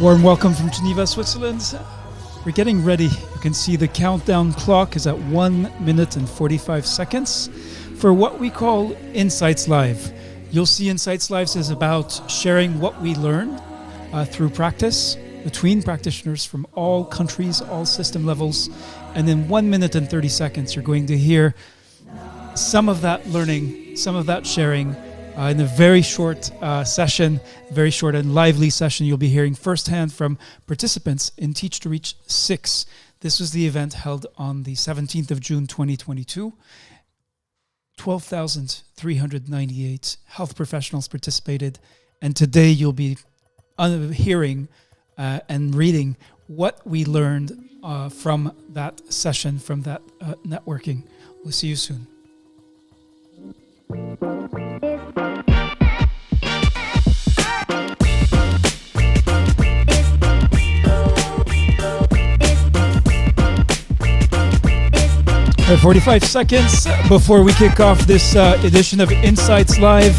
Warm welcome from Geneva, Switzerland. We're getting ready. You can see the countdown clock is at 1 minute and 45 seconds for what we call Insights Live. You'll see Insights Live is about sharing what we learn through practice between practitioners from all countries, all system levels. And in 1 minute and 30 seconds, you're going to hear some of that learning, some of that sharing in a very short session, very short and lively session. You'll be hearing firsthand from participants in Teach to Reach 6. This was the event held on the 17th of June, 2022. 12,398 health professionals participated. And today you'll be hearing and reading what we learned from that session, from that networking. We'll see you soon. All right, 45 seconds before we kick off this edition of Insights Live.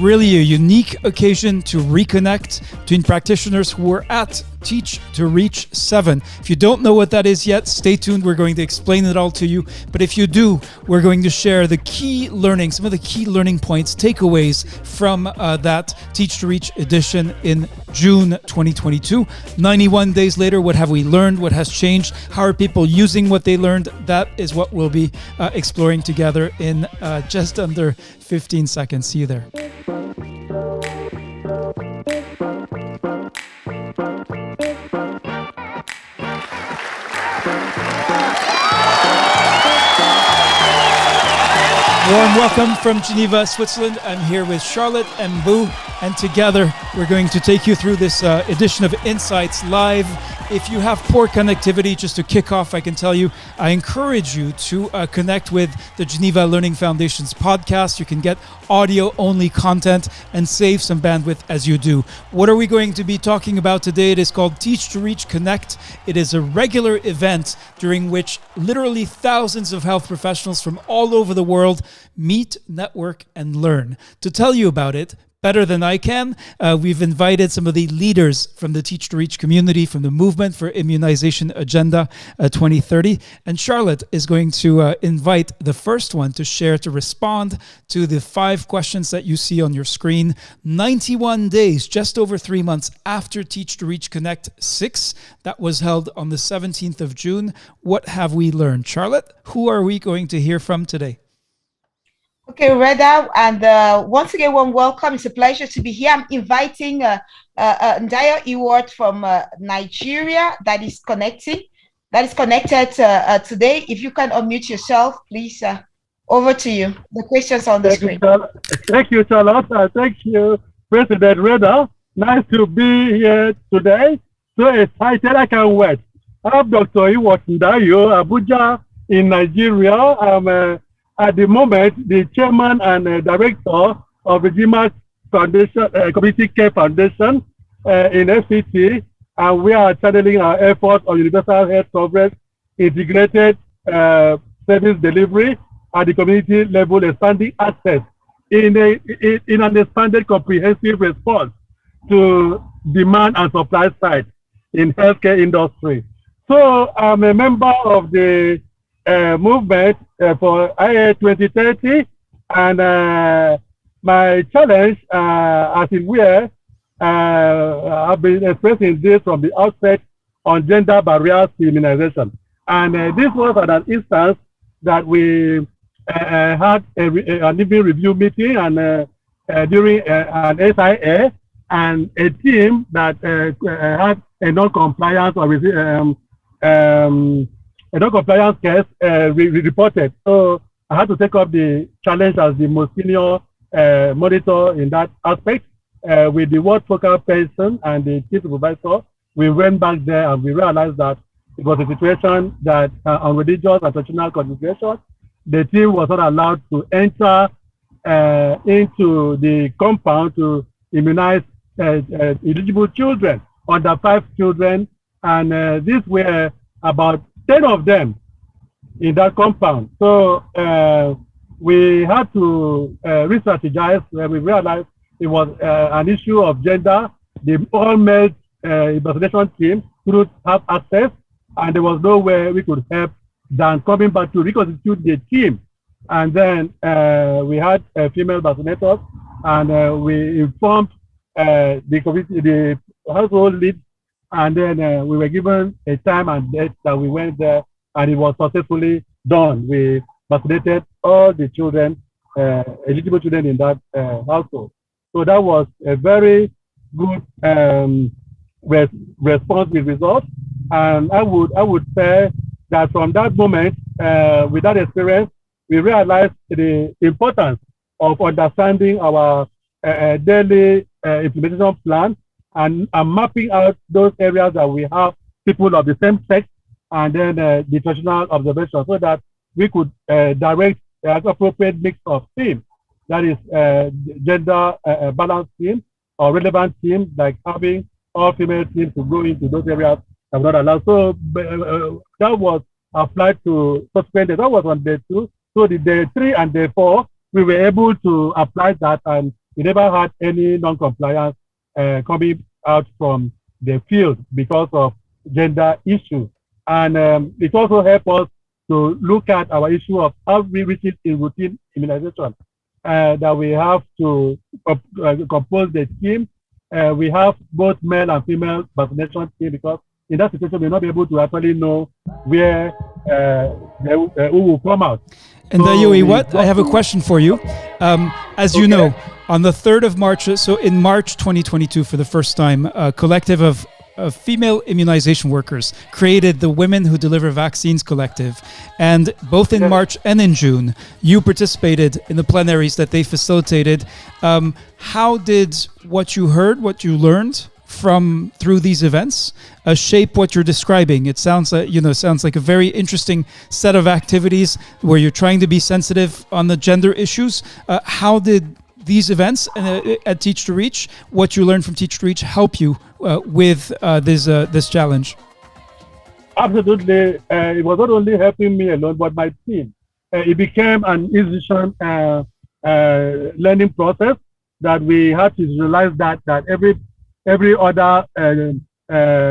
Really a unique occasion to reconnect between practitioners who were at Teach to Reach 7. If you don't know what that is yet, stay tuned. We're going to explain it all to you. But if you do, we're going to share the key learning, some of the key learning points, takeaways from that Teach to Reach edition in June 2022. 91 days later, what have we learned? What has changed? How are people using what they learned? That is what we'll be exploring together in just under 15 seconds. See you there. Warm welcome from Geneva, Switzerland. I'm here with Charlotte and Boo, and together we're going to take you through this edition of Insights Live. If you have poor connectivity, just to kick off, I can tell you, I encourage you to connect with the Geneva Learning Foundation's podcast. You can get audio-only content and save some bandwidth as you do. What are we going to be talking about today? It is called Teach to Reach Connect. It is a regular event during which literally thousands of health professionals from all over the world meet, network, and learn. To tell you about it, better than I can, we've invited some of the leaders from the Teach to Reach community, from the Movement for Immunization Agenda 2030. And Charlotte is going to invite the first one to share, to respond to the 5 questions that you see on your screen. 91 days, just over 3 months after Teach to Reach Connect 6, that was held on the 17th of June. What have we learned? Charlotte, who are we going to hear from today? Okay, Reda, and once again, warm welcome. It's a pleasure to be here. I'm inviting Ndaya Iward from Nigeria that is connected today. If you can unmute yourself, please. Over to you. The questions on the screen. Thank you, Charlotte. Thank you, President Reda. Nice to be here today. So excited, I can't wait. I'm Dr. Iward Ndayo, Abuja in Nigeria. I'm at the moment the chairman and director of the GMAT Foundation, Community Care Foundation in FCT, and we are channeling our efforts on universal health coverage, integrated service delivery at the community level, expanding access in an expanded comprehensive response to demand and supply side in healthcare industry. So I'm a member of the movement for IA 2030, and my challenge, as in where I've been expressing this from the outset on gender barriers to immunization. And this was at an instance that we had an evening review meeting and during an SIA, and a team that had a non-compliance or a non-compliance case reported. So I had to take up the challenge as the most senior monitor in that aspect. With the ward focal person and the chief supervisor, we went back there and we realized that it was a situation that on religious and traditional considerations, the team was not allowed to enter into the compound to immunize eligible children, under 5 children, and these were about 10 of them in that compound. So we had to re-strategize where we realized it was an issue of gender. The all male vaccination team couldn't have access, and there was no way we could help than coming back to reconstitute the team. And then we had female vaccinators, and we informed the household leads, and then we were given a time and date that we went there, and it was successfully done. We vaccinated all the children, eligible children in that household. So that was a very good response with results. And I would say that from that moment, with that experience, we realized the importance of understanding our daily implementation plan and mapping out those areas that we have people of the same sex, and then the traditional observation, so that we could direct the appropriate mix of teams. That is gender balanced team or relevant team, like having all female teams to go into those areas that were not allowed. So that was applied to subsequent days. That was on day 2. So the day 3 and day 4, we were able to apply that, and we never had any non-compliance coming out from the field because of gender issues. And it also helped us to look at our issue of how we reach it in routine immunization. That we have to compose the team. We have both male and female vaccination team, because in that situation, we'll not be able to actually know where who will come out. And Dayo, I have a question for you. As you know, on the 3rd of March, so in March 2022, for the first time, a collective of female immunization workers created the Women Who Deliver Vaccines Collective. And both in March and in June, you participated in the plenaries that they facilitated. How did what you heard, what you learned through these events shape what you're describing? It sounds like a very interesting set of activities where you're trying to be sensitive on the gender issues. How did these events at Teach to Reach, what you learned from Teach to Reach, help you with this challenge? Absolutely. It was not only helping me alone, but my team. It became an institution learning process that we had to realize that every other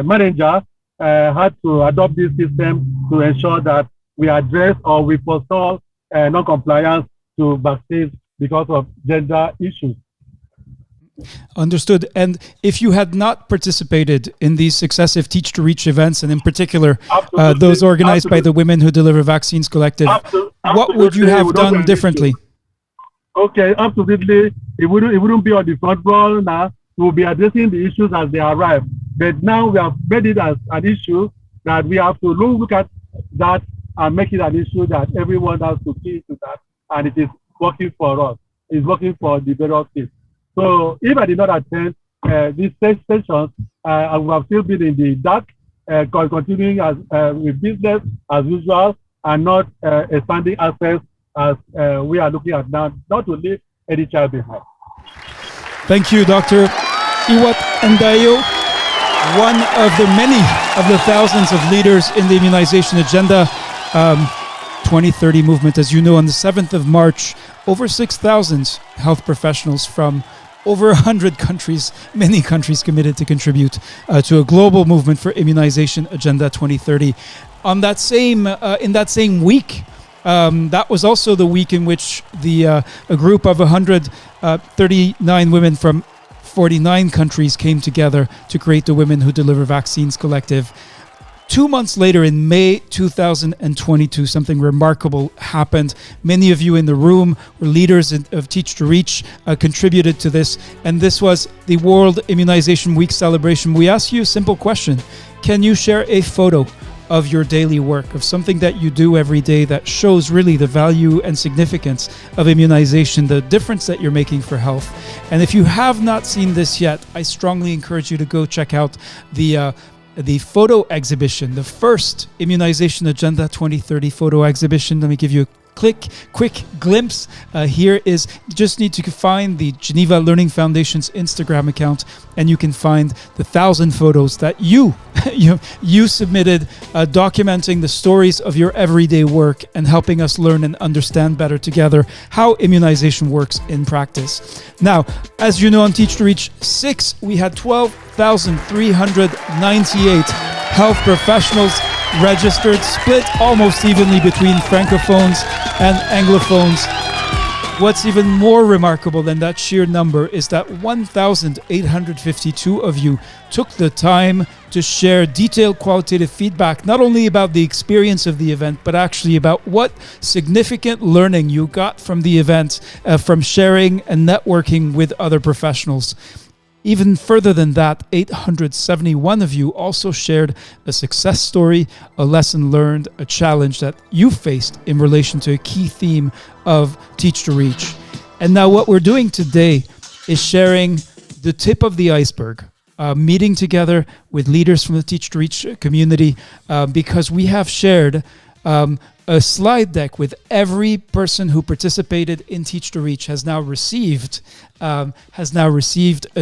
manager had to adopt this system to ensure that we address or we forestall non-compliance to vaccines because of gender issues. Understood. And if you had not participated in these successive Teach to Reach events, and in particular those organized by the Women Who Deliver Vaccines Collective, what would you have done differently? Okay, absolutely. It wouldn't be on the front row now. We will be addressing the issues as they arrive. But now we have made it as an issue that we have to look at that and make it an issue that everyone has to key to that. And it is working for us. It's working for the various kids. So if I did not attend these sessions, I would have still been in the dark, continuing as with business as usual, and not expanding access as we are looking at now, not to leave any child behind. Thank you, Dr. Iwat Ndayo, one of the thousands of leaders in the immunization agenda 2030 movement. As you know, on the 7th of March, over 6,000 health professionals from over 100 countries, many countries committed to contribute to a global movement for immunization agenda 2030. On that in that same week, that was also the week in which a group of 139 women from 49 countries came together to create the Women Who Deliver Vaccines Collective. 2 months later, in May 2022, something remarkable happened. Many of you in the room were leaders of Teach to Reach, contributed to this, and this was the World Immunization Week celebration. We asked you a simple question. Can you share a photo of your daily work, of something that you do every day that shows really the value and significance of immunization, the difference that you're making for health? And if you have not seen this yet, I strongly encourage you to go check out the photo exhibition, the first Immunization Agenda 2030 photo exhibition. Let me give you quick glimpse, here is, you just need to find the Geneva Learning Foundation's Instagram account, and you can find the 1,000 photos that you submitted, documenting the stories of your everyday work and helping us learn and understand better together how immunization works in practice. Now, as you know, on Teach to Reach 6, we had 12,398 health professionals registered, split almost evenly between Francophones and Anglophones. What's even more remarkable than that sheer number is that 1,852 of you took the time to share detailed qualitative feedback, not only about the experience of the event, but actually about what significant learning you got from the event, from sharing and networking with other professionals. Even further than that, 871 of you also shared a success story, a lesson learned, a challenge that you faced in relation to a key theme of Teach to Reach. And now what we're doing today is sharing the tip of the iceberg, meeting together with leaders from the Teach to Reach community, because we have shared a slide deck with every person who participated in Teach to Reach has now received an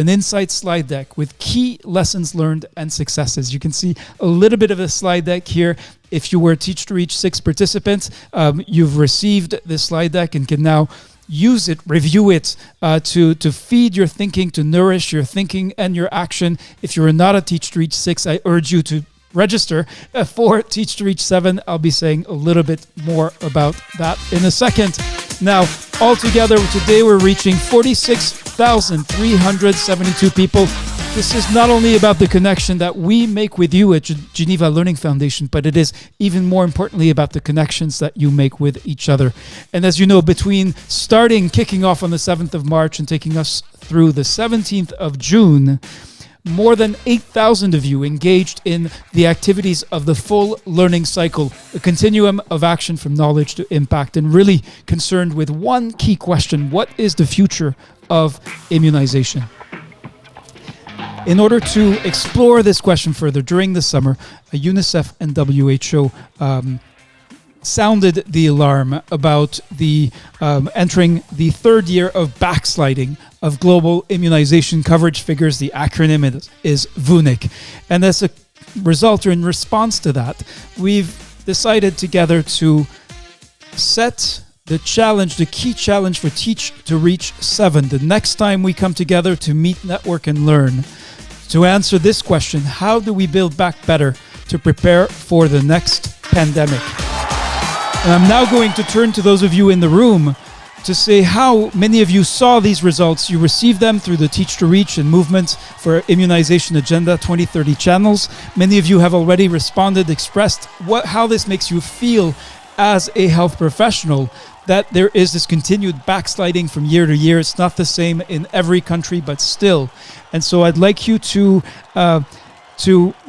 insight slide deck with key lessons learned and successes. You can see a little bit of a slide deck here. If you were a Teach to Reach 6 participant, you've received this slide deck and can now use it, review it, to feed your thinking, to nourish your thinking and your action. If you're not a Teach to Reach 6, I urge you to register for Teach to Reach 7. I'll be saying a little bit more about that in a second. Now, altogether, today we're reaching 46,372 people. This is not only about the connection that we make with you at Geneva Learning Foundation, but it is even more importantly about the connections that you make with each other. And as you know, between kicking off on the 7th of March and taking us through the 17th of June, more than 8,000 of you engaged in the activities of the full learning cycle, a continuum of action from knowledge to impact, and really concerned with one key question: what is the future of immunization? In order to explore this question further, during the summer, UNICEF and WHO sounded the alarm about the entering the third year of backsliding of global immunization coverage figures. The acronym is VUNIC. And as a result, or in response to that, we've decided together to set the key challenge for Teach to Reach 7, the next time we come together to meet, network, and learn, to answer this question: how do we build back better to prepare for the next pandemic? And I'm now going to turn to those of you in the room to say how many of you saw these results. You received them through the Teach to Reach and Movement for Immunization Agenda 2030 channels. Many of you have already responded, expressed how this makes you feel as a health professional, that there is this continued backsliding from year to year. It's not the same in every country, but still. And so I'd like you to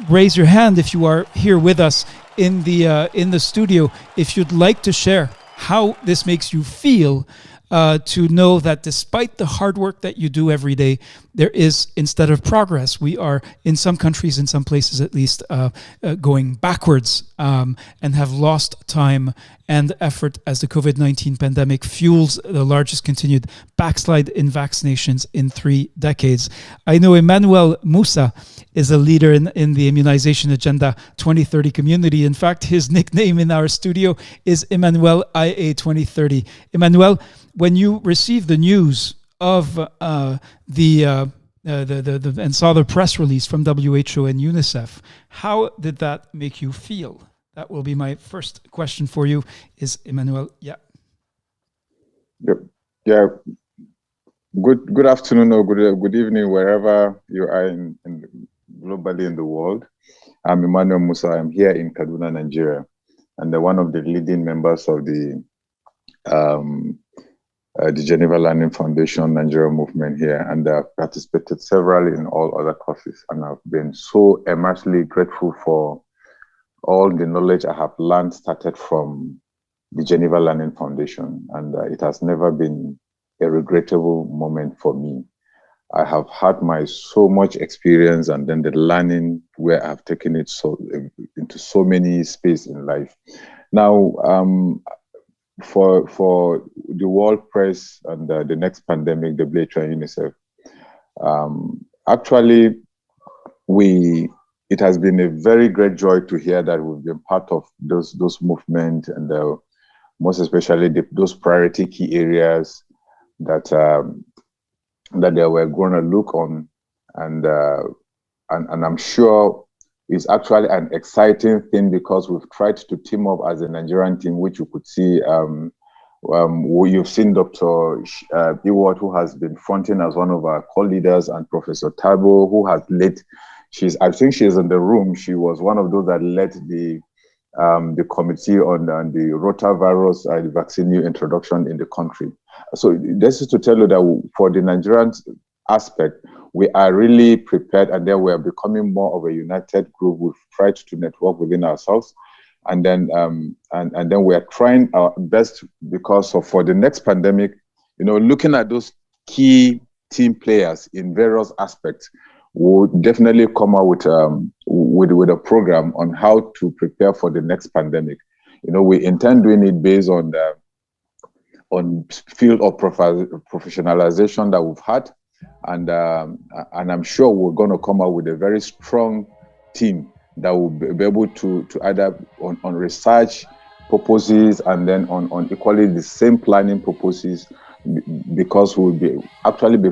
raise your hand if you are here with us in the studio, if you'd like to share how this makes you feel, to know that despite the hard work that you do every day, there is, instead of progress, we are, in some countries, in some places at least, going backwards, and have lost time and effort as the COVID-19 pandemic fuels the largest continued backslide in vaccinations in 3 decades. I know Emmanuel Moussa is a leader in the Immunization Agenda 2030 community. In fact, his nickname in our studio is Emmanuel IA 2030. Emmanuel, when you received the news of and saw the press release from WHO and UNICEF, how did that make you feel? That will be my first question for you. Is Emmanuel? Yeah. Yeah. Good afternoon or good evening, wherever you are globally in the world. I'm Emmanuel Moussa. I'm here in Kaduna, Nigeria, and one of the leading members of the Geneva Learning Foundation Nigeria movement here, and I've participated severally in all other courses, and I've been so immensely grateful for all the knowledge I have learned started from the Geneva Learning Foundation, and it has never been a regrettable moment for me. I have had so much experience, and then the learning where I've taken it into so many space in life. Now, for the world press and the next pandemic, WHO and UNICEF. Actually, it has been a very great joy to hear that we've been part of those movements, and most especially those priority key areas that they were going to look on, and I'm sure it's actually an exciting thing, because we've tried to team up as a Nigerian team, which you could see. You've seen Dr. Ewart, who has been fronting as one of our co-leaders, and Professor Tabo, who has led. I think she's in the room. She was one of those that led the committee on the rotavirus vaccine new introduction in the country. So this is to tell you that for the Nigerian aspect, we are really prepared, and then we are becoming more of a united group. We've tried to network within ourselves, and then and then we are trying our best, because for the next pandemic, looking at those key team players in various aspects, we'll definitely come out with a program on how to prepare for the next pandemic. We intend doing it based on field of professionalization that we've had, and I'm sure we're going to come out with a very strong team that will be able to either on research purposes, and then on equally the same planning purposes, because we'll be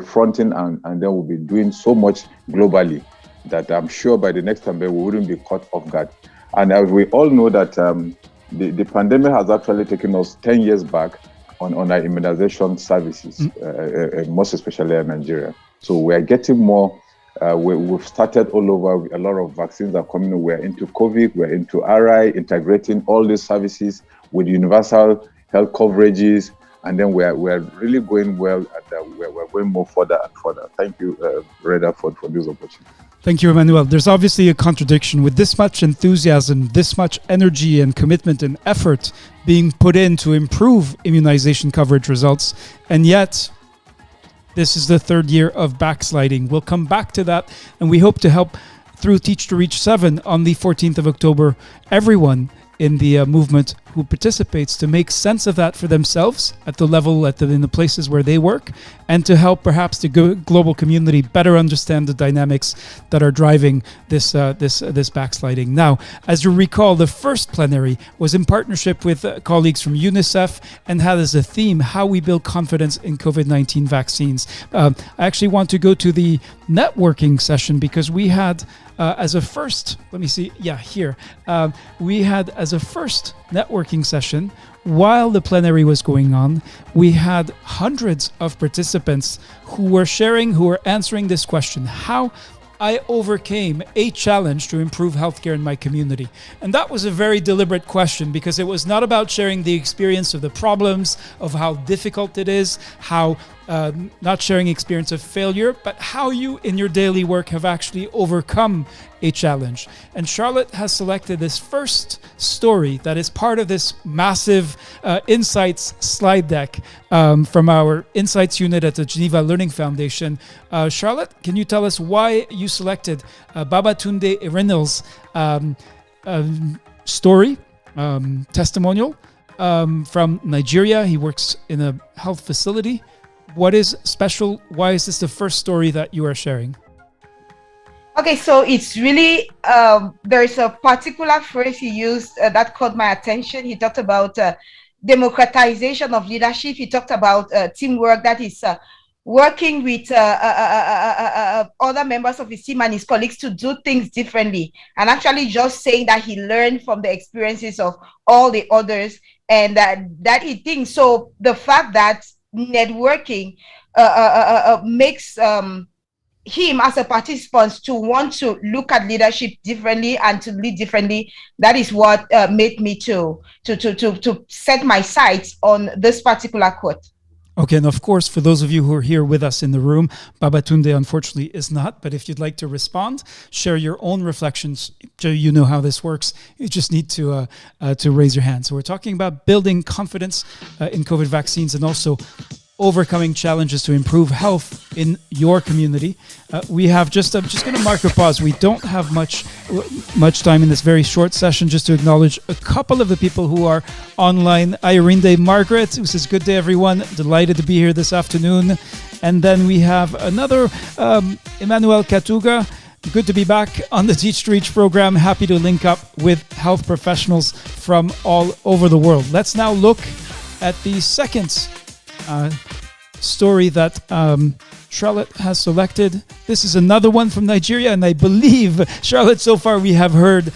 fronting, and then we'll be doing so much globally that I'm sure by the next time we wouldn't be caught off guard. And as we all know that the pandemic has actually taken us 10 years back on our immunization services, most especially in Nigeria. So we are getting more. We've started all over. A lot of vaccines are coming. We're into COVID, we're into RI, integrating all these services with universal health coverages. And then we're really going well, and we're going more further and further. Thank you, Reda, for this opportunity. Thank you, Emmanuel. There's obviously a contradiction with this much enthusiasm, this much energy and commitment and effort being put in to improve immunization coverage results, and yet this is the third year of backsliding. We'll come back to that, and we hope to help through Teach to Reach 7 on the 14th of October, everyone in the movement who participates to make sense of that for themselves at the level, in the places where they work, and to help perhaps the global community better understand the dynamics that are driving this backsliding. Now, as you recall, the first plenary was in partnership with colleagues from UNICEF and had as a theme how we build confidence in COVID-19 vaccines. I actually want to go to the networking session, because we had as a first, we had as a first networking session, while the plenary was going on, we had hundreds of participants who were answering this question: how I overcame a challenge to improve healthcare in my community. And that was a very deliberate question, because it was not about sharing the experience of the problems, of how difficult it is, how not sharing experience of failure, but how you in your daily work have actually overcome a challenge. And Charlotte has selected this first story that is part of this massive Insights slide deck from our Insights unit at the Geneva Learning Foundation. Charlotte, can you tell us why you selected Babatunde Irenel's story, testimonial from Nigeria? He works in a health facility. What is special? Why is this the first story that you are sharing? Okay, so it's really, there's a particular phrase he used that caught my attention. He talked about democratization of leadership. He talked about teamwork, that is working with other members of his team and his colleagues to do things differently. And actually just saying that he learned from the experiences of all the others, and that he thinks. So the fact that networking makes him as a participant to want to look at leadership differently and to lead differently, that is what made me to set my sights on this particular quote. Okay, and of course, for those of you who are here with us in the room, Babatunde unfortunately is not, but if you'd like to respond, share your own reflections, you know how this works. You just need to raise your hand. So we're talking about building confidence in COVID vaccines, and also overcoming challenges to improve health in your community. We have I'm just going to mark a pause. We don't have much time in this very short session, just to acknowledge a couple of the people who are online. Irene Margaret, who says, good day, everyone. Delighted to be here this afternoon. And then we have another Emmanuel Katuga. Good to be back on the Teach to Reach program. Happy to link up with health professionals from all over the world. Let's now look at the second story that Charlotte has selected. This is another one from Nigeria, and I believe, Charlotte, so far we have heard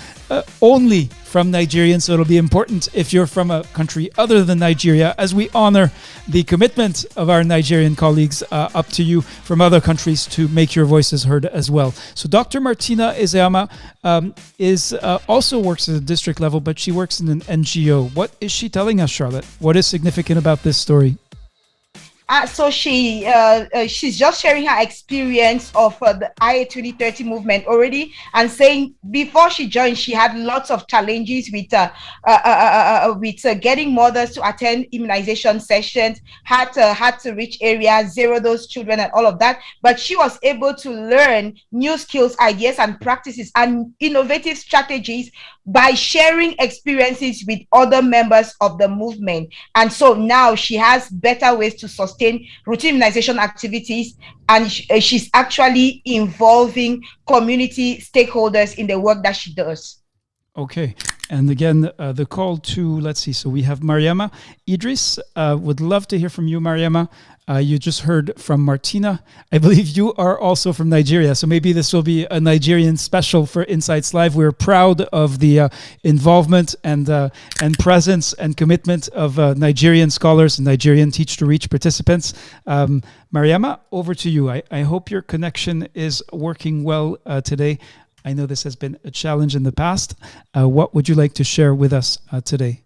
only from Nigerians, so it'll be important if you're from a country other than Nigeria, as we honor the commitment of our Nigerian colleagues, up to you from other countries to make your voices heard as well. So Dr. Martina Ezeama also works at the district level, but she works in an NGO. What is she telling us, Charlotte? What is significant about this story? So she's just sharing her experience of the IA 2030 movement already, and saying before she joined, she had lots of challenges with getting mothers to attend immunization sessions, had to reach areas, zero those children and all of that. But she was able to learn new skills, ideas, and practices and innovative strategies by sharing experiences with other members of the movement. And so now she has better ways to sustain routine immunization activities, and she's actually involving community stakeholders in the work that she does. Okay. And again, the call to, let's see, so we have Mariama Idris. Would love to hear from you, Mariama. You just heard from Martina. I believe you are also from Nigeria, so maybe this will be a Nigerian special for Insights Live. We're proud of the involvement and presence and commitment of Nigerian scholars and Nigerian Teach to Reach participants. Mariama, over to you. I hope your connection is working well today. I know this has been a challenge in the past. What would you like to share with us today?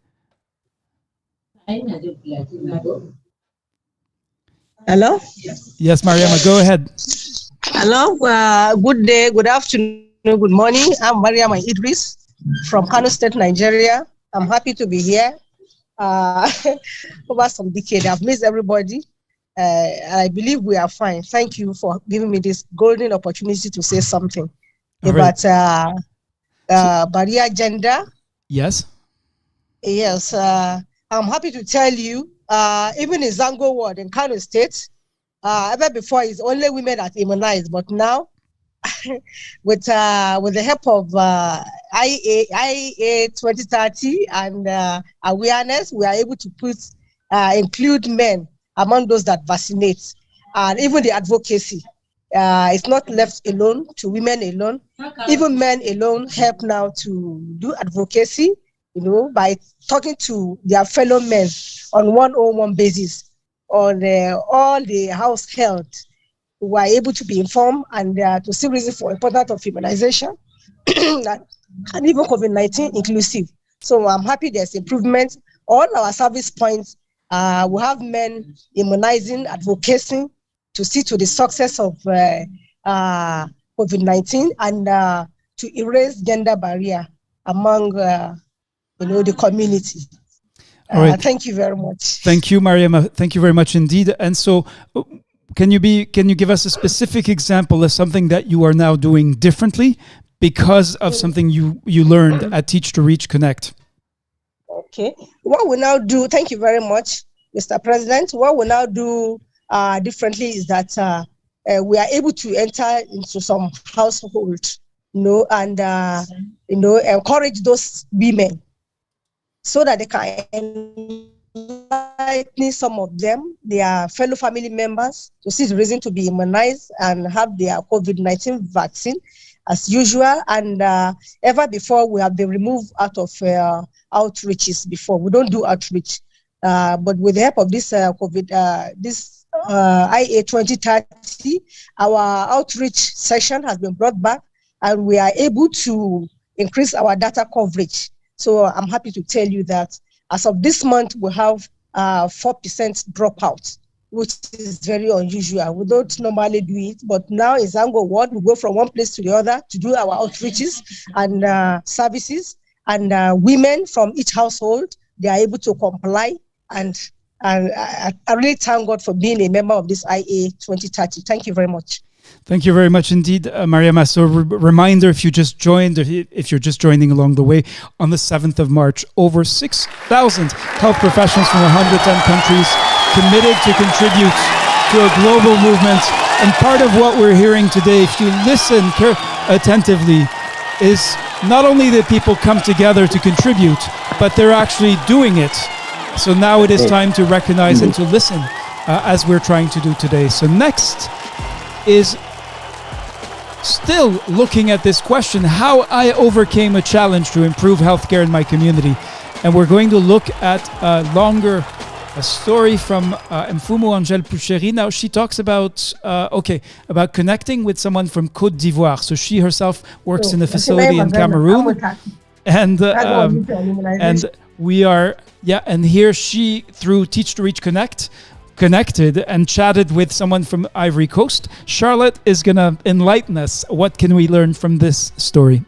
Hello? Yes, Mariama, go ahead. Hello, good day, good afternoon, good morning. I'm Mariama Idris from Kano State, Nigeria. I'm happy to be here. Over some decades, I've missed everybody. I believe we are fine. Thank you for giving me this golden opportunity to say something about barrier gender. Yes. Yes, I'm happy to tell you, even in Zango ward in Kano State, ever before it's only women that immunized, but now with the help of IA 2030 and awareness, we are able to include men among those that vaccinate, and even the advocacy. It's not left alone to women alone. Even men alone help now to do advocacy, by talking to their fellow men on one-on-one basis on all the house health, who are able to be informed and to see reason for importance of immunization and even COVID-19 inclusive. So I'm happy there's improvement. All our service points, we have men immunizing, advocating to see to the success of COVID-19 and to erase gender barrier among the community. All right. Thank you very much. Thank you, Mariama. Thank you very much indeed. And so, can you give us a specific example of something that you are now doing differently because of something you learned at Teach to Reach Connect? Okay. What we now do, thank you very much, Mr. President. What we now do differently is that we are able to enter into some households, and encourage those women so that they can enlighten some of them, their fellow family members, to see the reason to be immunized and have their COVID-19 vaccine as usual. And ever before, we have been removed out of outreaches before. We don't do outreach. But with the help of this IA 2030, our outreach session has been brought back, and we are able to increase our data coverage. So I'm happy to tell you that as of this month, we have 4% dropout, which is very unusual. We don't normally do it, but now in Zango ward, we go from one place to the other to do our outreaches and services, and women from each household, they are able to comply and And I really thank God for being a member of this IA 2030. Thank you very much. Thank you very much indeed, Mariama. So reminder, if you're just joining along the way, on the 7th of March, over 6,000 health professionals from 110 countries committed to contribute to a global movement. And part of what we're hearing today, if you listen attentively, is not only that people come together to contribute, but they're actually doing it. So now it is time to recognize and to listen as we're trying to do today. So next is still looking at this question, how I overcame a challenge to improve healthcare in my community. And we're going to look at a story from Mfumu Angel Poucheri. Now she talks about connecting with someone from Côte d'Ivoire. So she herself works in a facility in Cameroon. And we are, and here she, through Teach to Reach Connect, connected and chatted with someone from Ivory Coast. Charlotte is going to enlighten us. What can we learn from this story?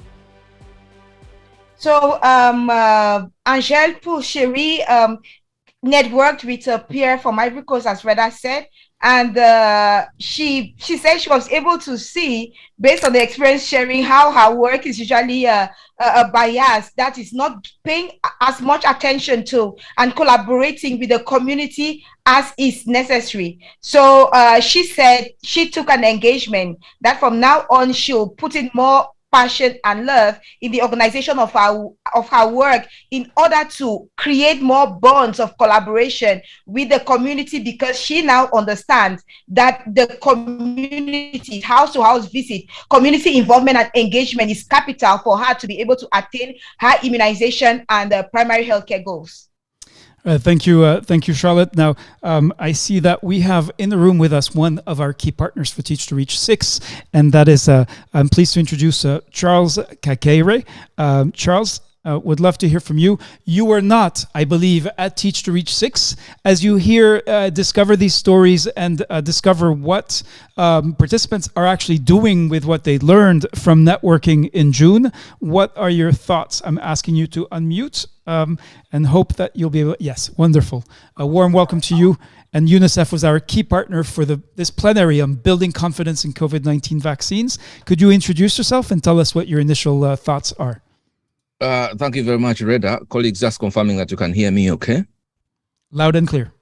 So Angel Poucheri networked with a peer from Ivory Coast, as Reda said, and she said she was able to see, based on the experience sharing, how her work is usually a bias that is not paying as much attention to and collaborating with the community as is necessary. So she said she took an engagement that from now on she'll put in more passion and love in the organization of her work in order to create more bonds of collaboration with the community, because she now understands that the community house-to-house visit, community involvement and engagement is capital for her to be able to attain her immunization and primary healthcare goals. Thank you, Charlotte. Now, I see that we have in the room with us one of our key partners for Teach to Reach 6, and that is, I'm pleased to introduce Charles Kakeire. Charles, would love to hear from you. You were not, I believe, at Teach to Reach 6. As you discover these stories and discover what participants are actually doing with what they learned from networking in June, what are your thoughts? I'm asking you to unmute and hope that you'll be able. Yes, wonderful. A warm welcome to you. And UNICEF was our key partner for this plenary on building confidence in COVID-19 vaccines. Could you introduce yourself and tell us what your initial thoughts are? Thank you very much, Reda. Colleagues, just confirming that you can hear me okay? Loud and clear.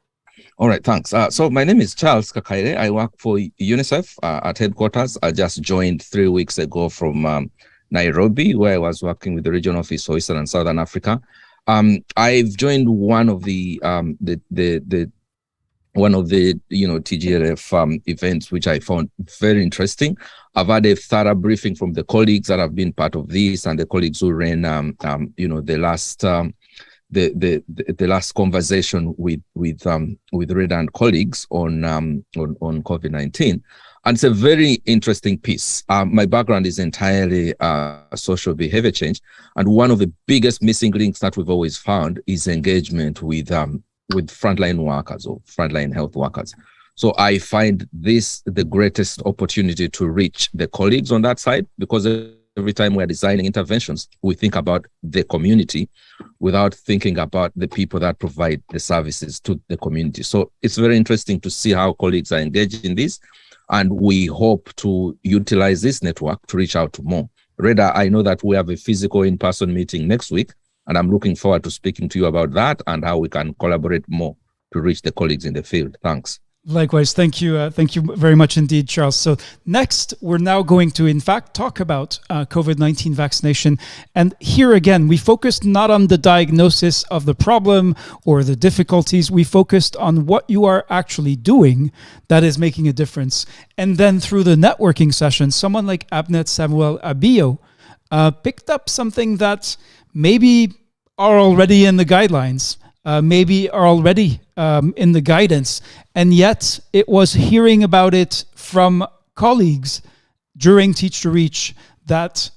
All right, thanks. So my name is Charles Kakaire. I work for UNICEF at headquarters. I just joined 3 weeks ago from Nairobi, where I was working with the regional office for Eastern and Southern Africa. I've joined one of the TGLF events, which I found very interesting. I've had a thorough briefing from the colleagues that have been part of this and the colleagues who ran, the last conversation with Reda and colleagues on COVID-19. And it's a very interesting piece. My background is entirely social behavior change. And one of the biggest missing links that we've always found is engagement with frontline workers or frontline health workers. So I find this the greatest opportunity to reach the colleagues on that side, because every time we're designing interventions, we think about the community without thinking about the people that provide the services to the community. So it's very interesting to see how colleagues are engaged in this, and we hope to utilize this network to reach out to more. Reda, I know that we have a physical in-person meeting next week, and I'm looking forward to speaking to you about that and how we can collaborate more to reach the colleagues in the field. Thanks. Likewise. Thank you. Thank you very much indeed, Charles. So next, we're now going to, in fact, talk about COVID-19 vaccination. And here again, we focused not on the diagnosis of the problem or the difficulties. We focused on what you are actually doing that is making a difference. And then through the networking session, someone like Abnet Samuel Abiyo picked up something that maybe are already in the guidelines, maybe are already in the guidance, and yet it was hearing about it from colleagues during Teach to Reach that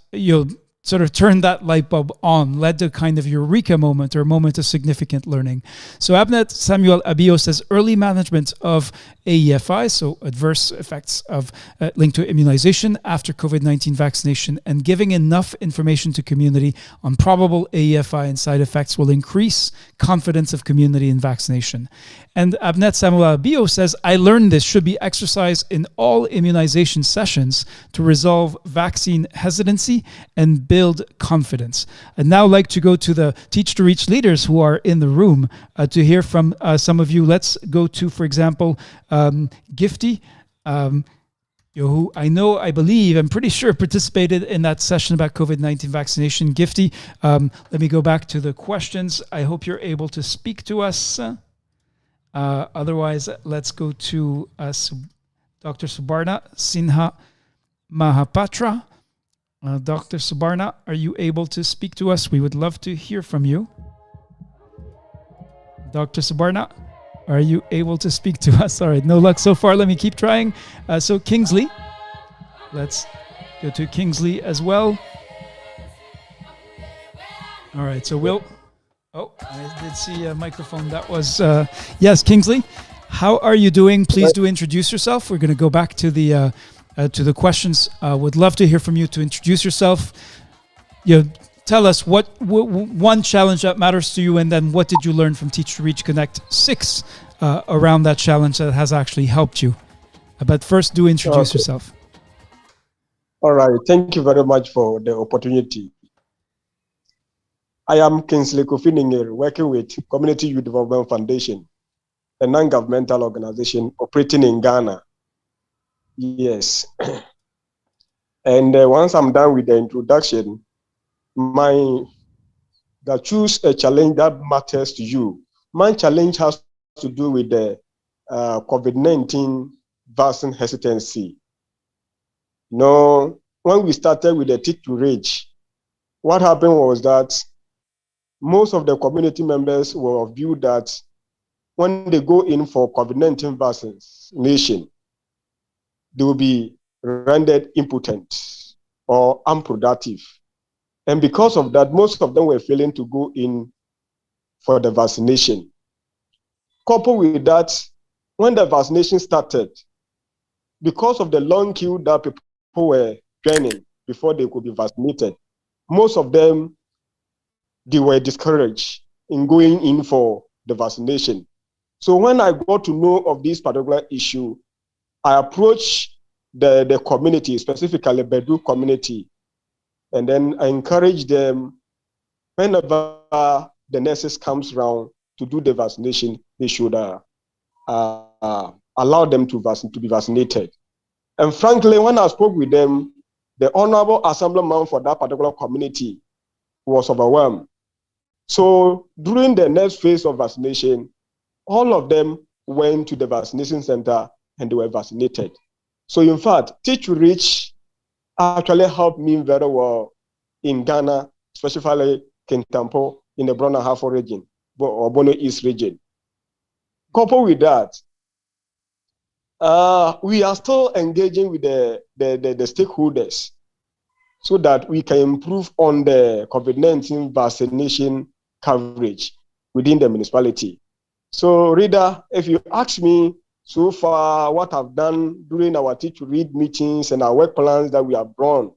sort of turned that light bulb on, led to kind of eureka moment or moment of significant learning. So Abnet Samuel Abiyo says early management of AEFI, so adverse effects of linked to immunization after COVID-19 vaccination, and giving enough information to community on probable AEFI and side effects will increase confidence of community in vaccination. And Abnet Samuel Abiyo says, I learned this should be exercised in all immunization sessions to resolve vaccine hesitancy and build confidence. I'd now like to go to the Teach to Reach leaders who are in the room to hear from some of you. Let's go to, for example, Gifty, who I believe, I'm pretty sure participated in that session about COVID-19 vaccination. Gifty, let me go back to the questions. I hope you're able to speak to us. Otherwise, let's go to Dr. Subarna Sinha Mahapatra. Dr. Subarna, are you able to speak to us? We would love to hear from you. Dr. Subarna, are you able to speak to us? All right, no luck so far. Let me keep trying. So Kingsley, let's go to Kingsley as well. All right, so we'll... Oh, I did see a microphone. That was... yes, Kingsley, how are you doing? Please do introduce yourself. We're going to go back to the questions. Would love to hear from you to introduce yourself. Tell us what one challenge that matters to you, and then what did you learn from Teach to Reach Connect 6 around that challenge that has actually helped you. But first, do introduce yourself. All right. Thank you very much for the opportunity. I am Kingsley Kofi, working with Community Youth Development Foundation, a non-governmental organization operating in Ghana. Yes. And once I'm done with the introduction, choose a challenge that matters to you. My challenge has to do with the COVID-19 vaccine hesitancy. When we started with the Teach to Reach, what happened was that most of the community members were of view that when they go in for COVID-19 vaccination, they will be rendered impotent or unproductive. And because of that, most of them were failing to go in for the vaccination. Coupled with that, when the vaccination started, because of the long queue that people were joining before they could be vaccinated, most of them, they were discouraged in going in for the vaccination. So when I got to know of this particular issue, I approached the community, specifically Bedu community, and then I encouraged them, whenever the nurses comes around to do the vaccination, they should allow them to be vaccinated. And frankly, when I spoke with them, the honorable assemblyman for that particular community was overwhelmed. So during the next phase of vaccination, all of them went to the vaccination center and they were vaccinated. So in fact, Teach to Reach actually helped me very well in Ghana, especially Kintampo in the Brona Hafo region or Bono East region. Coupled with that, we are still engaging with the stakeholders so that we can improve on the COVID-19 vaccination coverage within the municipality. So, Rita, if you ask me so far what I've done during our Teach to Read meetings and our work plans that we have drawn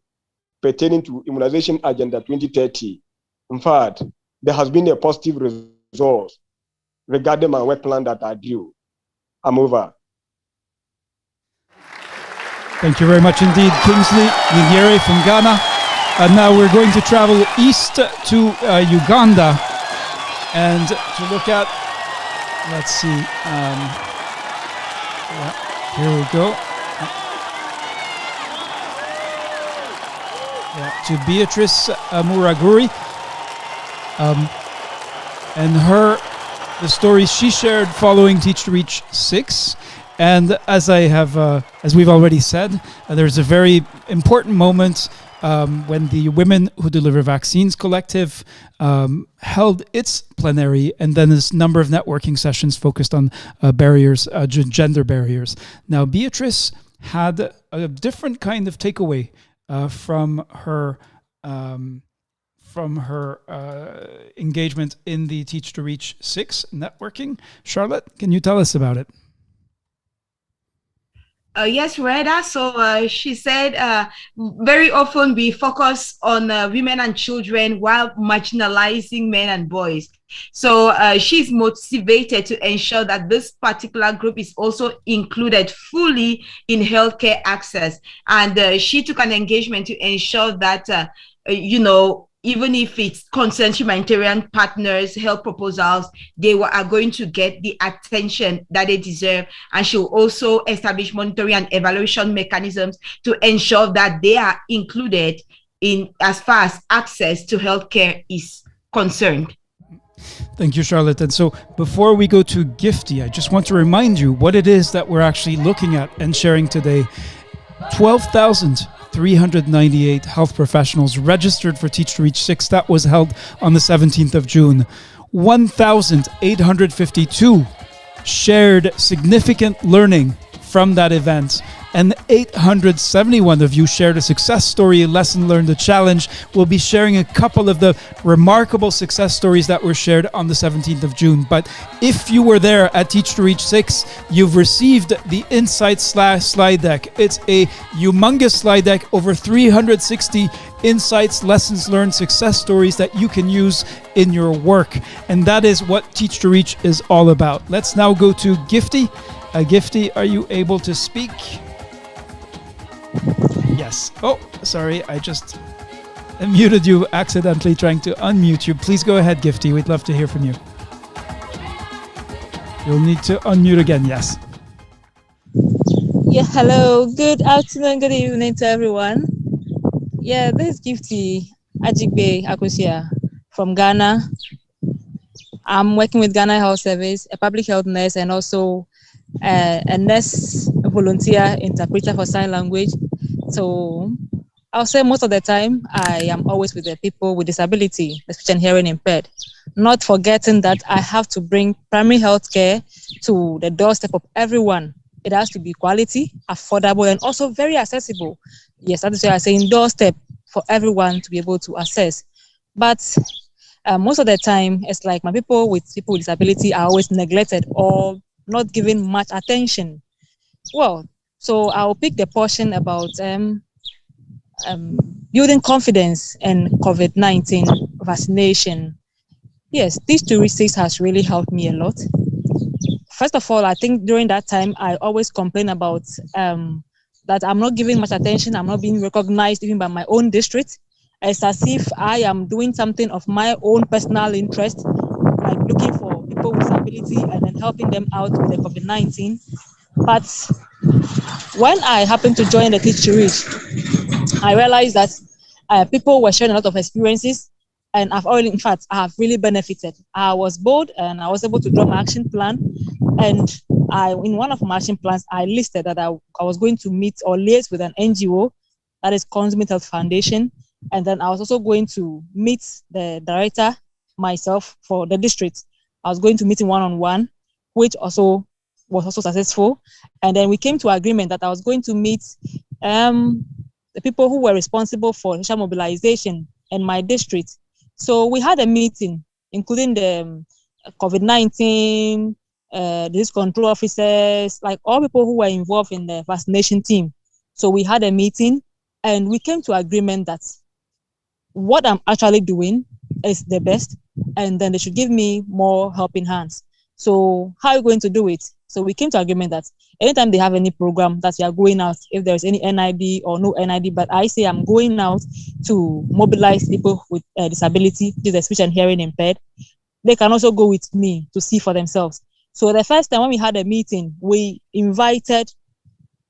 pertaining to Immunization Agenda 2030, in fact, there has been a positive result regarding my work plan that I do. I'm over. Thank you very much indeed, Kingsley Nyere from Ghana. And now we're going to travel east to Uganda and to look at, let's see, here we go. To Beatrice Muraguri. And the stories she shared following Teach to Reach 6. And as we've already said, there's a very important moment when the Women Who Deliver Vaccines Collective held its plenary, and then this number of networking sessions focused on barriers, gender barriers. Now, Beatrice had a different kind of takeaway from her from her engagement in the Teach to Reach 6 networking. Charlotte, can you tell us about it? Yes, Reda. So she said very often we focus on women and children while marginalizing men and boys. So she's motivated to ensure that this particular group is also included fully in healthcare access. And she took an engagement to ensure that, even if it's concerned humanitarian partners, health proposals, are going to get the attention that they deserve. And she'll also establish monitoring and evaluation mechanisms to ensure that they are included in as far as access to healthcare is concerned. Thank you, Charlotte. And so before we go to Gifty, I just want to remind you what it is that we're actually looking at and sharing today. 12,398 health professionals registered for Teach to Reach 6. That was held on the 17th of June. 1,852 shared significant learning from that event. And 871 of you shared a success story, a lesson learned, a challenge. We'll be sharing a couple of the remarkable success stories that were shared on the 17th of June. But if you were there at Teach to Reach 6, you've received the Insights slide deck. It's a humongous slide deck, over 360 insights, lessons learned, success stories that you can use in your work. And that is what Teach to Reach is all about. Let's now go to Gifty. Gifty, are you able to speak? Yes. Oh, sorry. I just muted you accidentally trying to unmute you. Please go ahead, Gifty. We'd love to hear from you. You'll need to unmute again. Yes. Yeah. Hello. Good afternoon. Good evening to everyone. Yeah, this is Gifty Ajigbe Akosia from Ghana. I'm working with Ghana Health Service, a public health nurse, and also a nurse volunteer interpreter for sign language. So I'll say most of the time I am always with the people with disability, speech and hearing impaired, not forgetting that I have to bring primary health care to the doorstep of everyone. It has to be quality, affordable, and also very accessible. Yes, that is why I say doorstep for everyone to be able to access. But most of the time, it's like my people with disability are always neglected or not given much attention. Well, so I'll pick the portion about building confidence and COVID-19 vaccination. Yes, Teach to Reach 6 has really helped me a lot. First of all, I think during that time, I always complain about that I'm not giving much attention. I'm not being recognized even by my own district. It's as if I am doing something of my own personal interest, like looking for people with disability and then helping them out with the COVID-19. But when I happened to join the Teach to Reach, I realized that people were sharing a lot of experiences, and I have really benefited. I was bold and I was able to draw my action plan. And in one of my action plans, I listed that I was going to meet or liaise with an NGO, that is Genital Foundation. And then I was also going to meet the director myself for the district. I was going to meet him one-on-one, which also was also successful. And then we came to agreement that I was going to meet the people who were responsible for social mobilization in my district. So we had a meeting, including the COVID-19, disease control officers, like all people who were involved in the vaccination team. So we had a meeting and we came to agreement that what I'm actually doing is the best, and then they should give me more helping hands. So how are you going to do it? So we came to agreement that anytime they have any program that we are going out, if there's any NID or no NID, but I say I'm going out to mobilize people with disability, the speech and hearing impaired, they can also go with me to see for themselves. So the first time when we had a meeting, we invited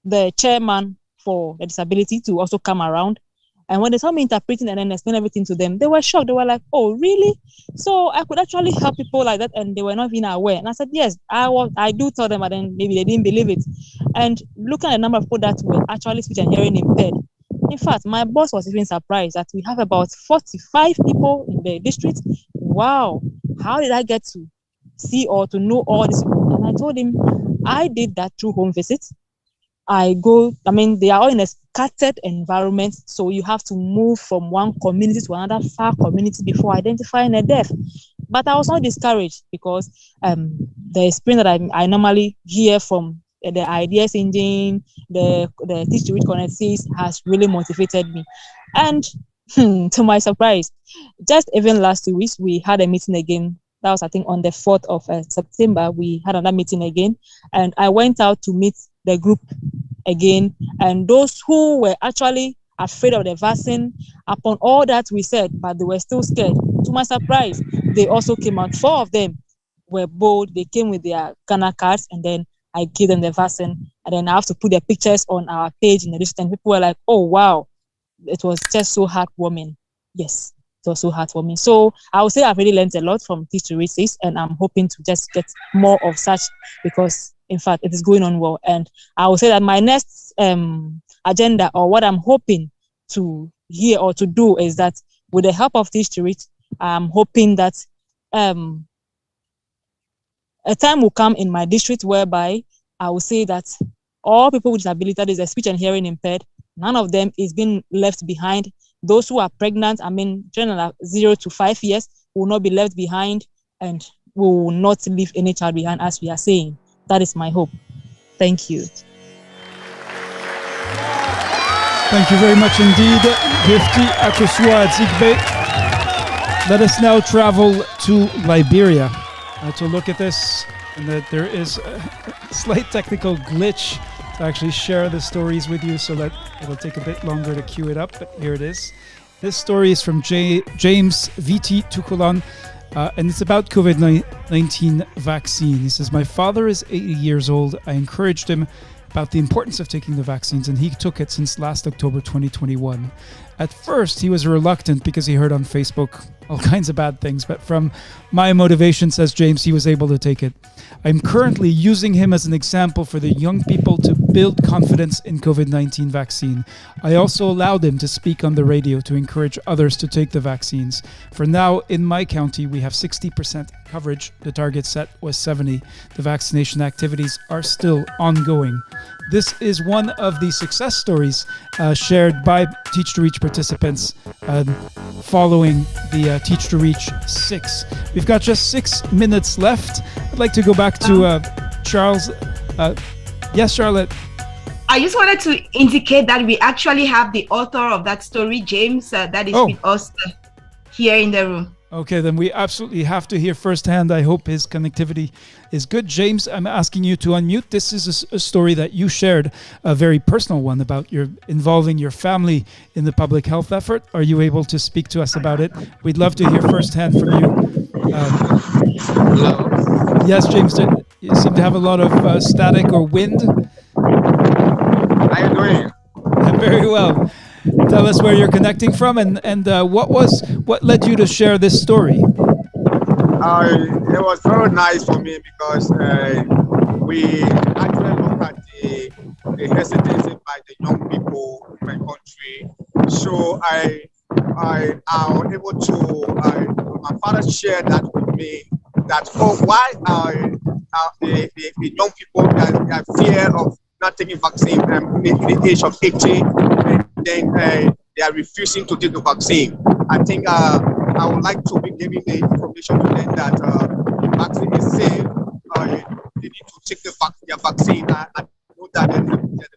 the chairman for the disability to also come around. And when they saw me interpreting and then explain everything to them, they were shocked. They were like, oh, really? So I could actually help people like that, and they were not even aware. And I said, yes, I do tell them, but then maybe they didn't believe it. And looking at the number of people that were actually speech and hearing impaired, in fact, my boss was even surprised that we have about 45 people in the district. Wow, how did I get to see or to know all these people? And I told him, I did that through home visits. they are all in a scattered environment, so you have to move from one community to another far community before identifying a death. But I was not discouraged, because the experience that I normally hear from the ideas engine, the Teach to Reach Connect has really motivated me. And to my surprise, just even last 2 weeks, we had a meeting again. That was, I think, on the 4th of September, we had another meeting again. And I went out to meet the group again. And those who were actually afraid of the vaccine, upon all that we said, but they were still scared, to my surprise, they also came out. 4 of them were bold. They came with their Ghana cards, and then I gave them the vaccine. And then I have to put their pictures on our page in the distance. People were like, oh, wow. It was just so heartwarming. Yes, it was so heartwarming. So I would say I've really learned a lot from Teach to Reach, and I'm hoping to just get more of such, because, in fact, it is going on well. And I would say that my next agenda, or what I'm hoping to hear or to do, is that with the help of Teach to Reach, I'm hoping that a time will come in my district whereby I will say that all people with disability, that is, speech and hearing impaired, none of them is being left behind. Those who are pregnant, generally 0 to 5 years, will not be left behind, and will not leave any child behind, as we are saying. That is my hope. Thank you. Thank you very much indeed, Gifty Akosua Zigbe. Let us now travel to Liberia to look at this, and that there is a slight technical glitch to actually share the stories with you, so that it'll take a bit longer to queue it up, but here it is. This story is from James Viti Tukulan, and it's about COVID-19 vaccine. He says, my father is 80 years old. I encouraged him about the importance of taking the vaccines, and he took it since last October 2021. At first, he was reluctant because he heard on Facebook all kinds of bad things, but from my motivation, says James, he was able to take it. I'm currently using him as an example for the young people to build confidence in COVID-19 vaccine. I also allowed him to speak on the radio to encourage others to take the vaccines. For now, in my county, we have 60% coverage. The target set was 70. The vaccination activities are still ongoing. This is one of the success stories shared by Teach to Reach participants following the Teach to Reach 6. We've got just 6 minutes left. I'd like to go back to Charles. Yes, Charlotte. I just wanted to indicate that we actually have the author of that story, James, that is with us here in the room. Okay, then we absolutely have to hear firsthand. I hope his connectivity is good. James, I'm asking you to unmute. This is a story that you shared, a very personal one, about your involving your family in the public health effort. Are you able to speak to us about it? We'd love to hear firsthand from you. Hello. Yes, James, you seem to have a lot of static or wind. How are you doing? Very well. Tell us where you're connecting from, and what led you to share this story? It was very nice for me because we actually look at the hesitancy by the young people in my country. So I was able to. My father shared that with me. That why the young people have fear of not taking vaccine in the age of 18, and then they are refusing to take the vaccine. I think I would like to be giving the information to them that the vaccine is safe. They need to take their vaccine. I know that there's a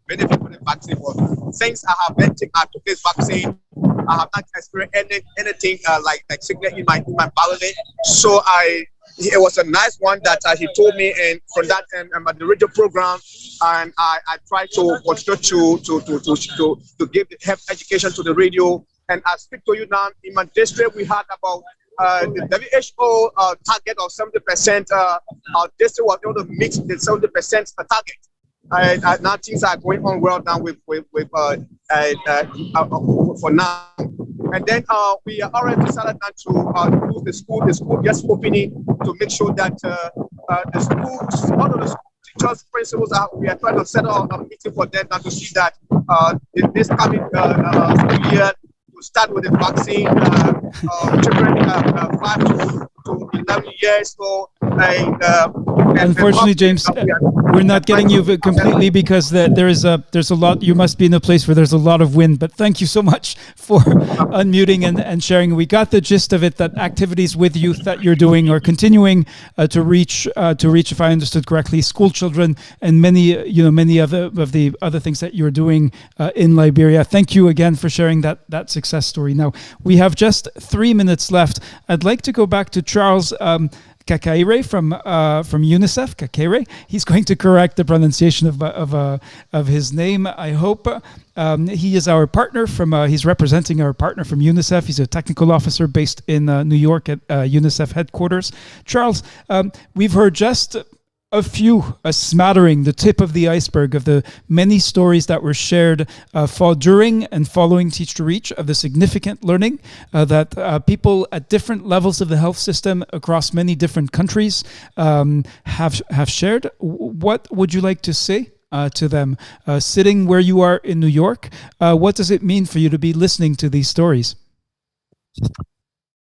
benefit of the vaccine, but since I have been taking this vaccine, I have not experienced anything like sickness in my body. So it was a nice one that he told me, and from that I'm at the radio program, and I try to continue to give the health education to the radio. And I speak to you now. In my district, we had about the WHO target of 70%. Our district was able to meet the 70% target. Now things are going on well now with for now. And then we are already decided to do the school just opening to make sure that the schools, all of the school teachers, principals, we are trying to set up a meeting for them now to see that in this coming school year, to start with the vaccine, children 5 to to 11 years. So, unfortunately, James, we're not getting you completely because there's a lot. You must be in a place where there's a lot of wind. But thank you so much for unmuting and sharing. We got the gist of it. That activities with youth that you're doing are continuing to reach, if I understood correctly, school children and many other of the other things that you're doing in Liberia. Thank you again for sharing that success story. Now we have just 3 minutes left. I'd like to go back to Charles Kakaire from UNICEF. Kakaire. He's going to correct the pronunciation of his name, I hope. He is our partner he's representing our partner from UNICEF. He's a technical officer based in New York at UNICEF headquarters. Charles, we've heard just a smattering, the tip of the iceberg of the many stories that were shared during and following Teach to Reach, of the significant learning that people at different levels of the health system across many different countries have shared. What would you like to say to them? Sitting where you are in New York, what does it mean for you to be listening to these stories?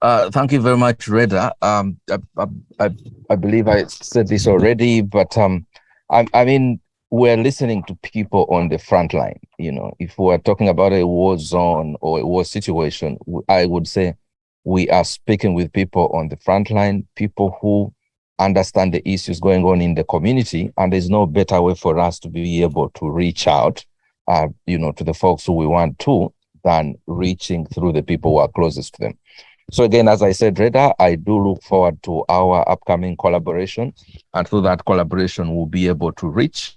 Thank you very much, Reda. I believe I said this already, but I mean, we're listening to people on the front line. If we're talking about a war zone or a war situation, I would say we are speaking with people on the front line, people who understand the issues going on in the community, and there's no better way for us to be able to reach out, to the folks who we want to, than reaching through the people who are closest to them. So again, as I said, Reda, I do look forward to our upcoming collaboration, and through that collaboration, we'll be able to reach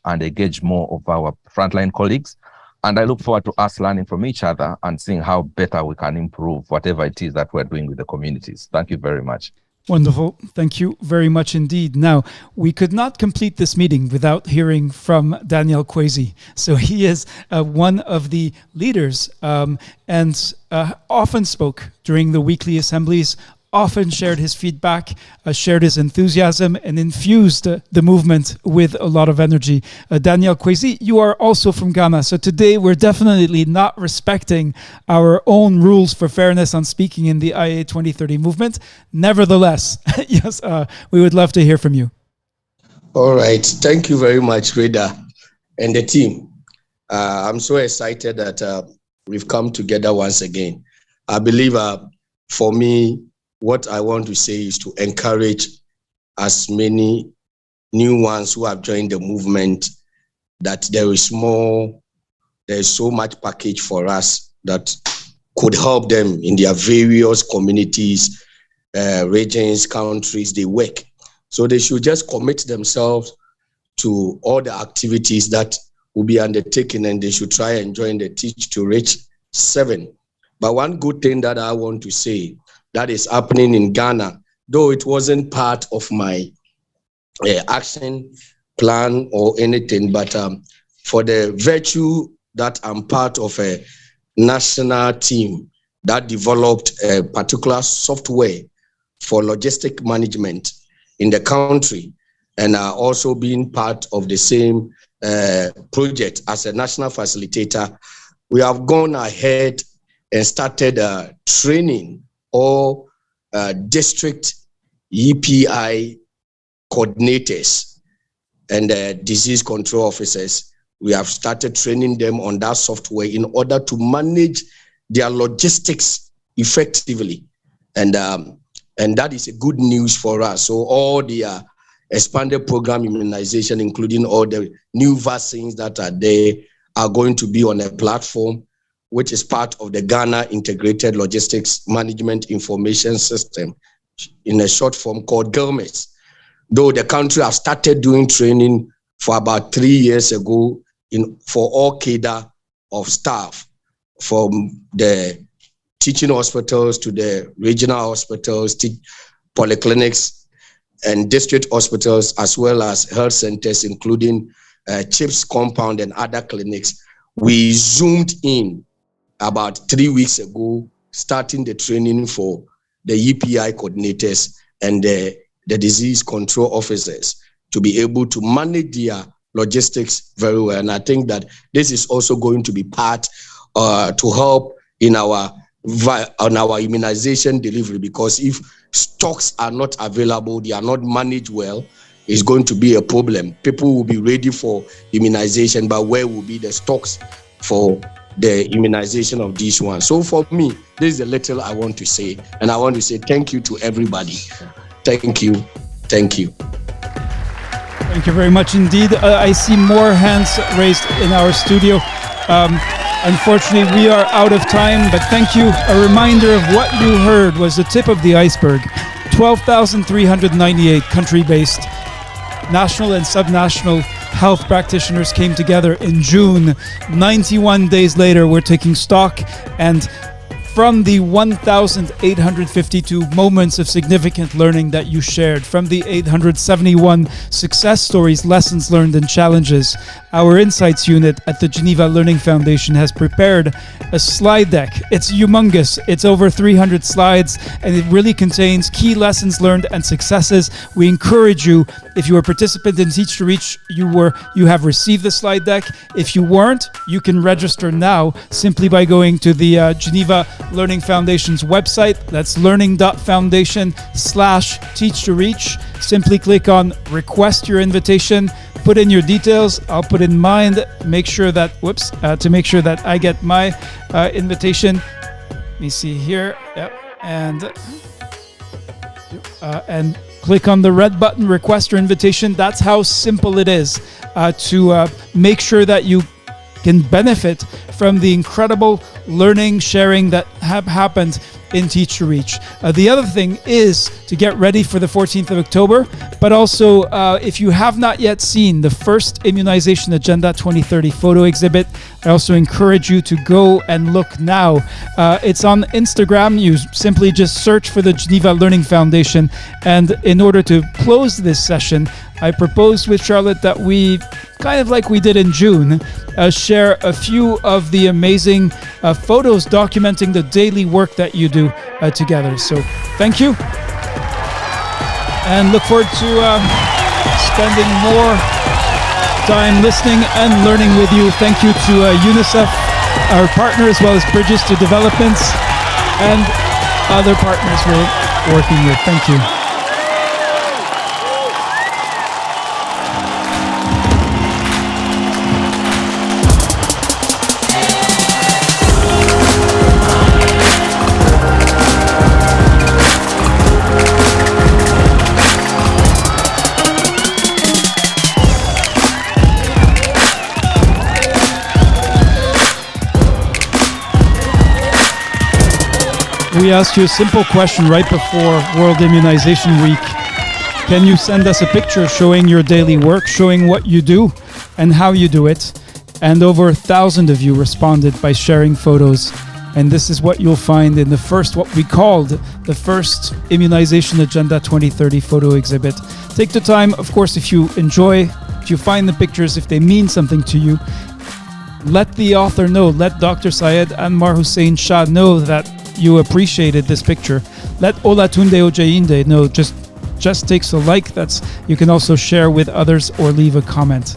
and engage more of our frontline colleagues. And I look forward to us learning from each other and seeing how better we can improve whatever it is that we're doing with the communities. Thank you very much. Wonderful. Thank you very much indeed. Now, we could not complete this meeting without hearing from Daniel Kwesi. So he is one of the leaders and often spoke during the weekly assemblies, often shared his feedback, shared his enthusiasm, and infused the movement with a lot of energy. Daniel Kwesi, you are also from Ghana. So today we're definitely not respecting our own rules for fairness on speaking in the IA 2030 movement. Nevertheless, yes, we would love to hear from you. All right. Thank you very much, Reda and the team. I'm so excited that we've come together once again. I believe for me, what I want to say is to encourage as many new ones who have joined the movement that there is so much package for us that could help them in their various communities, regions, countries they work. So they should just commit themselves to all the activities that will be undertaken, and they should try and join the Teach to Reach 7. But one good thing that I want to say that is happening in Ghana, though it wasn't part of my action plan or anything, but for the virtue that I'm part of a national team that developed a particular software for logistic management in the country, and also being part of the same project as a national facilitator, we have gone ahead and started training all district EPI coordinators and disease control officers. We have started training them on that software in order to manage their logistics effectively. And that is a good news for us. So all the expanded program immunization, including all the new vaccines that are there, are going to be on a platform which is part of the Ghana Integrated Logistics Management Information System, in a short form called GILMIS. Though the country has started doing training for about 3 years ago for all cadre of staff, from the teaching hospitals to the regional hospitals, polyclinics, and district hospitals, as well as health centers, including CHIPS compound and other clinics. We zoomed in about 3 weeks ago, starting the training for the EPI coordinators and the disease control officers to be able to manage their logistics very well. And I think that this is also going to be part to help in our immunization delivery, because if stocks are not available, they are not managed well, it's going to be a problem. People will be ready for immunization, but where will be the stocks for the immunization of these ones? So for me, this is a little I want to say, and I want to say thank you to everybody. Thank you. Thank you. Thank you very much indeed. I see more hands raised in our studio. Unfortunately, we are out of time, but thank you. A reminder of what you heard was the tip of the iceberg. 12,398 country-based national and subnational health practitioners came together in June. 91 days later, we're taking stock, and from the 1,852 moments of significant learning that you shared, from the 871 success stories, lessons learned, and challenges, our Insights unit at the Geneva Learning Foundation has prepared a slide deck. It's humongous. It's over 300 slides, and it really contains key lessons learned and successes. We encourage you, if you were a participant in Teach to Reach, you have received the slide deck. If you weren't, you can register now simply by going to the Geneva Learning Foundation's website. That's learning.foundation/Teach to Reach. Simply click on request your invitation, put in your details. I'll put in mine, make sure that to make sure that I get my invitation. Let me see here. Yep. And click on the red button, request your invitation. That's how simple it is to make sure that you can benefit from the incredible learning, sharing that have happened in Teach to Reach. The other thing is to get ready for the 14th of October, but also if you have not yet seen the first Immunization Agenda 2030 photo exhibit, I also encourage you to go and look now. It's on Instagram. You simply just search for the Geneva Learning Foundation. And in order to close this session, I propose with Charlotte that we, kind of like we did in June, share a few of the amazing photos documenting the daily work that you do together. So thank you, and look forward to spending more time listening and learning with you. Thank you to UNICEF, our partner, as well as Bridges to Developments and other partners we're working with. Thank you. We asked you a simple question right before World Immunization Week. Can you send us a picture showing your daily work, showing what you do and how you do it? And over 1,000 of you responded by sharing photos. And this is what you'll find in the first, what we called the first Immunization Agenda 2030 photo exhibit. Take the time, of course, if you enjoy, if you find the pictures, if they mean something to you, let the author know, let Dr. Syed Anwar Hussein Shah know that you appreciated this picture. Let Olatunde Ojeinde know, just takes a like. You can also share with others or leave a comment.